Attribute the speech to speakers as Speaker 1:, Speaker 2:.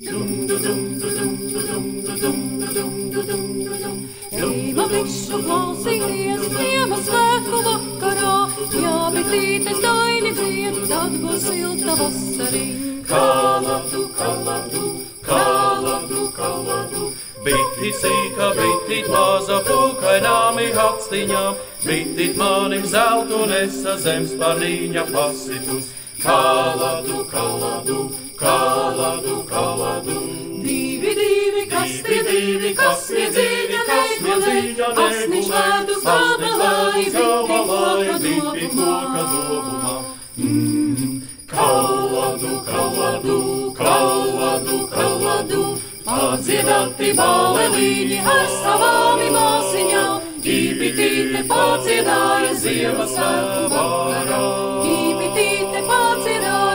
Speaker 1: Ejam visu klausīties Ziemassvētku vakarā, jā, bet rītes daini dzied, tad būs silta vasariņa.
Speaker 2: Kaladu, kaladu, kaladu, kaladu, bitīt sīka, bitīt maza, pūkaināmi hakstiņām, bitīt manim zeltu nesa zems parnīņa pasitus. Kaladu, kaladu, kaladu, kaladu.
Speaker 1: Divi, kas divi, kas niedzīņa negulē, kas nišķēdus gabalāji, bitīt loka dobumā.
Speaker 2: Kaladu, kaladu, kaladu, kaladu,
Speaker 1: padziedāti bālelīņi ar savām māsiņām, Ībitīte padziedāja Ziemassvētku vakarā. Ībitīte padziedāja